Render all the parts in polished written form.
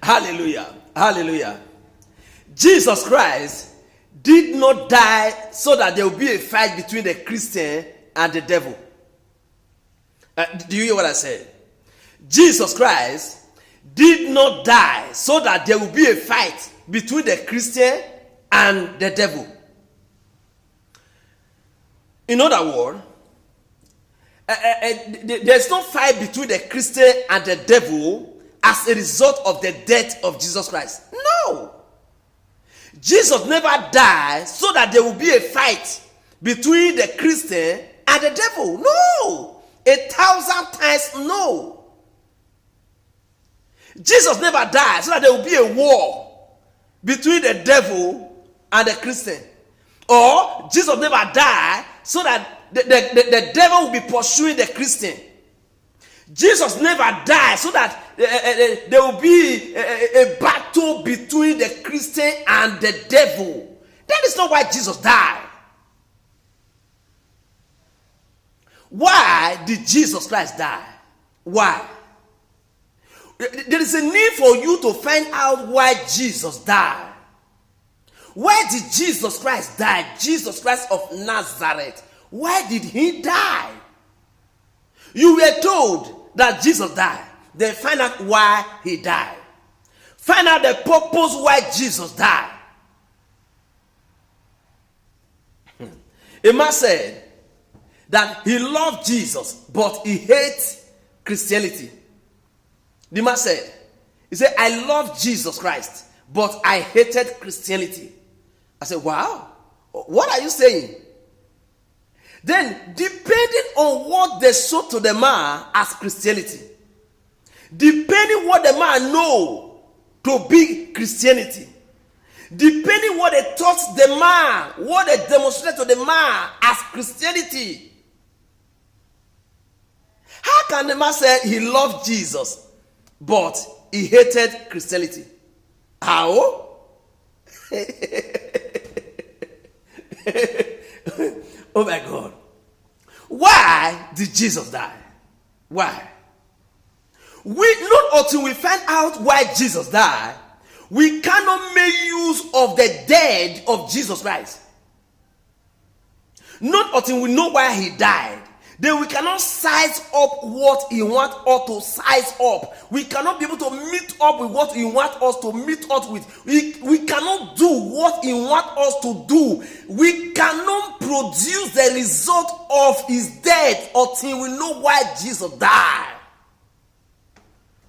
Hallelujah. Hallelujah. Jesus Christ did not die so that there will be a fight between the Christian and the devil. Do you hear what I said? Jesus Christ did not die so that there will be a fight between the Christian and the devil. In other words, there's no fight between the Christian and the devil as a result of the death of Jesus Christ. No. Jesus never died so that there will be a fight between the Christian and the devil. No. 1,000 times no. Jesus never died so that there will be a war between the devil and the Christian. Or Jesus never died so that the devil will be pursuing the Christian. Jesus never died so that there will be a battle between the Christian and the devil. That is not why Jesus died. Why did Jesus Christ die? Why? There is a need for you to find out why Jesus died. Why did Jesus Christ die? Jesus Christ of Nazareth. Why did he die? You were told that Jesus died. Then find out why he died. Find out the purpose why Jesus died. A man said that he loved Jesus, but he hates Christianity. The man said, he said, I love Jesus Christ, but I hated Christianity. I said, wow, what are you saying? Then, depending on what they showed to the man as Christianity, depending what the man know to be Christianity, depending what they taught the man, what they demonstrated to the man as Christianity, how can the man say he loved Jesus, but he hated Christianity? How? Oh my God. Why did Jesus die? Why? Not until we find out why Jesus died, we cannot make use of the death of Jesus Christ. Not until we know why he died, then we cannot size up what he wants us to size up. We cannot be able to meet up with what he wants us to meet up with. We cannot do what he wants us to do. We cannot produce the result of his death until we know why Jesus died.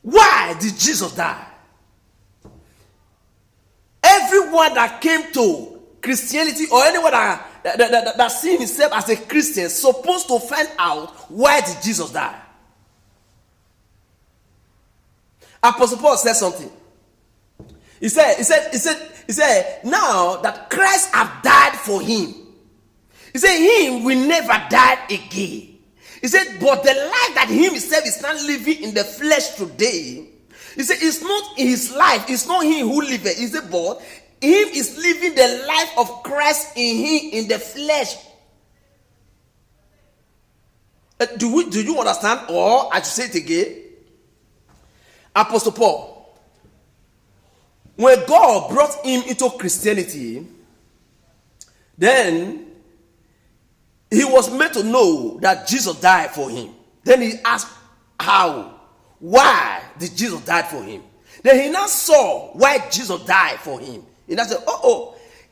Why did Jesus die? Everyone that came to Christianity, or anyone that sees himself as a Christian, is supposed to find out why did Jesus die. Apostle Paul said something. He said, now that Christ have died for him, he said, him will never die again. He said, but the life that him himself is not living in the flesh today, he said, it's not his life, it's not him who liveth. He said, but him is living the life of Christ in him in the flesh. Do you understand? Or I should say it again. Apostle Paul, when God brought him into Christianity, then he was made to know that Jesus died for him. Then he asked, how? Why did Jesus die for him? Then he now saw why Jesus died for him. He now said,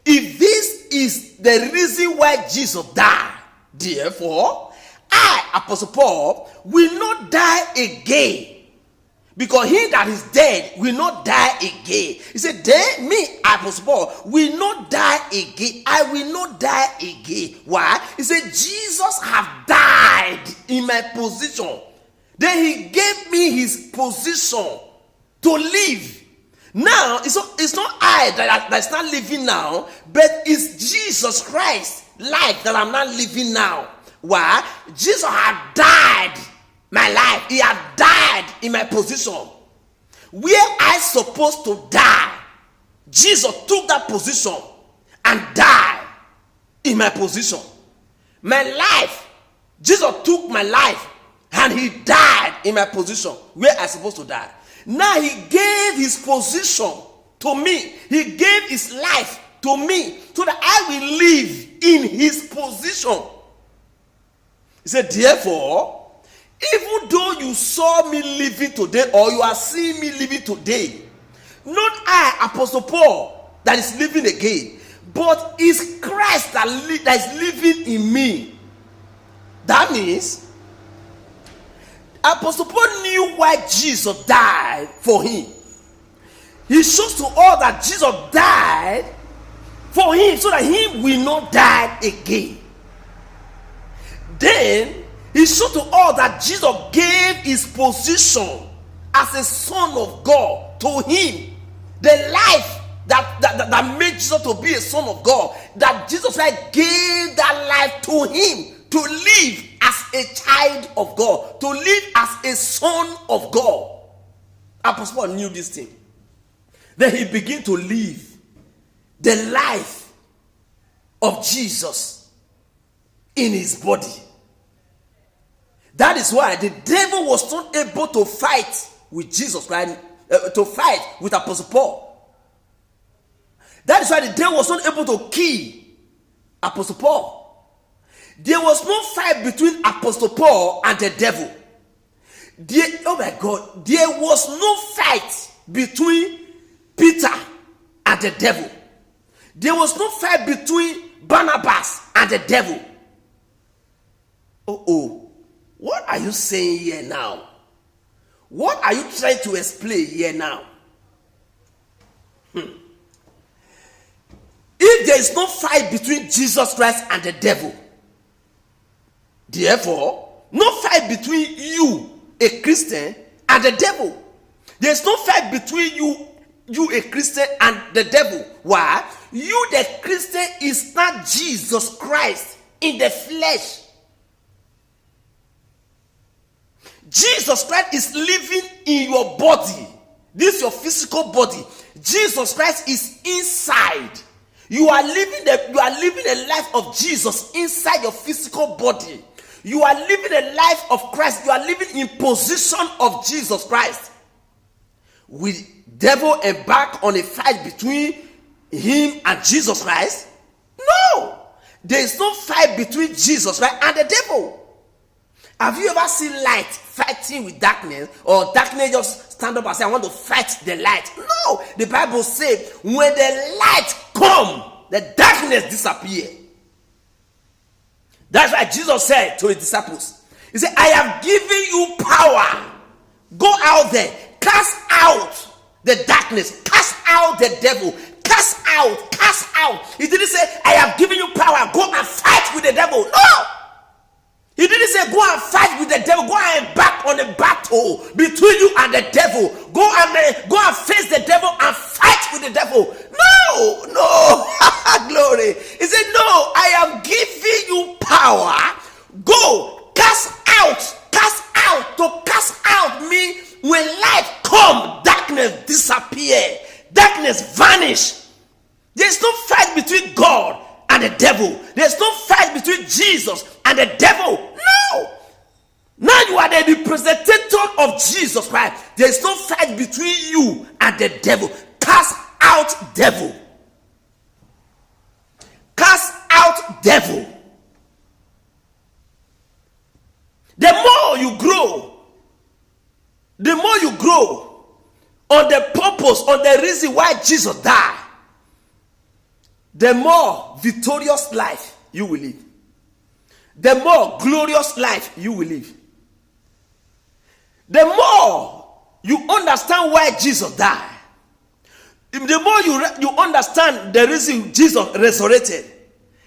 if this is the reason why Jesus died, therefore, I, Apostle Paul, will not die again. Because he that is dead will not die again. He said, then me, Apostle Paul, will not die again. I will not die again. Why? He said, Jesus have died in my position. Then he gave me his position to live. Now, it's not I that's not living now, but it's Jesus Christ life that I'm not living now. Why? Jesus had died my life. He had died in my position. Where I supposed to die, Jesus took that position and died in my position. My life, Jesus took my life and he died in my position where I supposed to die. Now he gave his position to me. He gave his life to me so that I will live in his position. He said, therefore, even though you saw me living today, or you are seeing me living today, not I, Apostle Paul, that is living again, but it's Christ that is living in me. That means Apostle Paul knew why Jesus died for him. He shows to all that Jesus died for him so that he will not die again. Then he showed to all that Jesus gave his position as a son of God to him. The life that made Jesus to be a son of God, that Jesus Christ gave that life to him to live as a child of God, to live as a son of God. Apostle Paul knew this thing. Then he began to live the life of Jesus in his body. That is why the devil was not able to fight with Jesus Christ, to fight with Apostle Paul. That is why the devil was not able to kill Apostle Paul. There was no fight between Apostle Paul and the devil. Oh my God, there was no fight between Peter and the devil. There was no fight between Barnabas and the devil. What are you saying here now? What are you trying to explain here now? If there is no fight between Jesus Christ and the devil, therefore, no fight between you, a Christian, and the devil. There is no fight between you, a Christian, and the devil. Why? You, the Christian, is not Jesus Christ in the flesh. Jesus Christ is living in your body. This is your physical body. Jesus Christ is inside. You are living a life of Jesus inside your physical body. You are living a life of Christ. You are living in position of Jesus Christ. Will devil embark on a fight between him and Jesus Christ? No. There is no fight between Jesus Christ and the devil. Have you ever seen light fighting with darkness, or darkness just stand up and say, I want to fight the light? No. The Bible says, when the light comes, the darkness disappears. That's why Jesus said to his disciples, he said, I have given you power. Go out there, cast out the darkness, cast out the devil, cast out, cast out. He didn't say, I have given you power, go and fight with the devil. No. He didn't say, go and fight with the devil, go and embark on a battle between you and the devil. Go and face the devil and fight with the devil. No. Glory. He said, no, I am giving you power. Go, cast out. To cast out means when light comes, darkness disappear. Darkness vanish. There's no fight between God and the devil. There's no fight between Jesus and the devil. No. Now you are the representative of Jesus Christ. There's no fight between you and the devil. Cast out devil. Cast out devil. The more you grow on the purpose, on the reason why Jesus died, the more victorious life you will live. The more glorious life you will live. The more you understand why Jesus died, the more you understand the reason Jesus resurrected,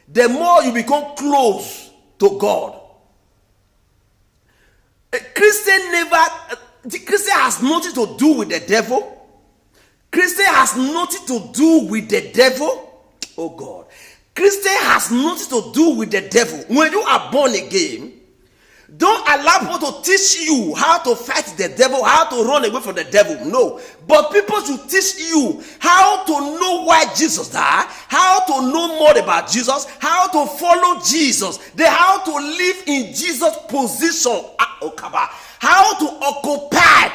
the more you become close to God. The Christian has nothing to do with the devil. Christian has nothing to do with the devil. Oh God. Christian has nothing to do with the devil. When you are born again, don't allow people to teach you how to fight the devil, how to run away from the devil. No. But people should teach you how to know why Jesus died, how to know more about Jesus, how to follow Jesus, how to live in Jesus' position, how to occupy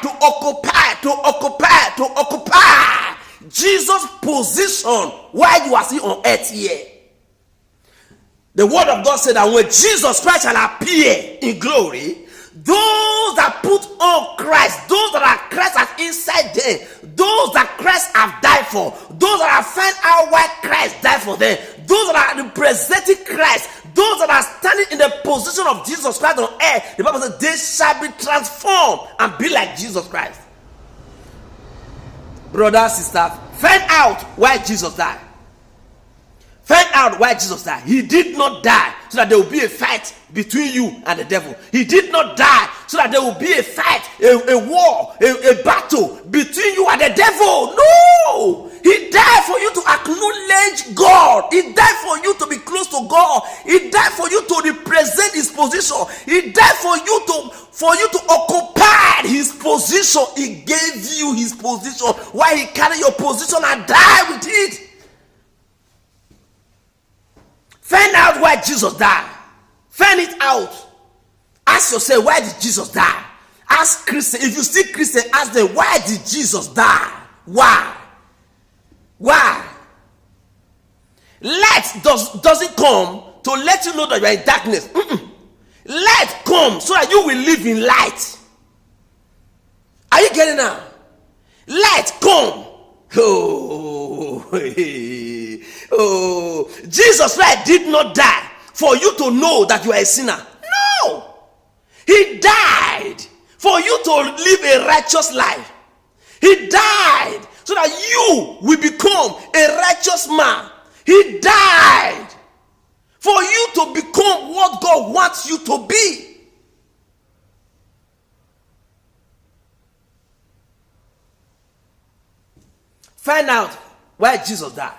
Jesus' position while you are still on earth here. The word of God said that when Jesus Christ shall appear in glory, those that put on Christ, those that are Christ are inside them, those that Christ have died for, those that have found out why Christ died for them, those that are representing Christ, those that are standing in the position of Jesus Christ on earth, the Bible says they shall be transformed and be like Jesus Christ. Brother, sister, find out why Jesus died. Find out why Jesus died. He did not die so that there will be a fight between you and the devil. He did not die so that there will be a fight, a war, a battle between you and the devil. No! He died for you to acknowledge God. He died for you to be close to God. He died for you to represent his position. He died for you to occupy his position. He gave you his position while he carried your position and died with it. Find out why Jesus died. Find it out. Ask yourself, why did Jesus die? Ask Christian. If you see Christian, ask them, why did Jesus die? Why? Light doesn't come to let you know that you are in darkness. Light comes so that you will live in light. Are you getting now? Light come. Oh, Jesus Christ did not die for you to know that you are a sinner. No, he died for you to live a righteous life. He died so that you will become a righteous man. He died for you to become what God wants you to be. Find out why Jesus died.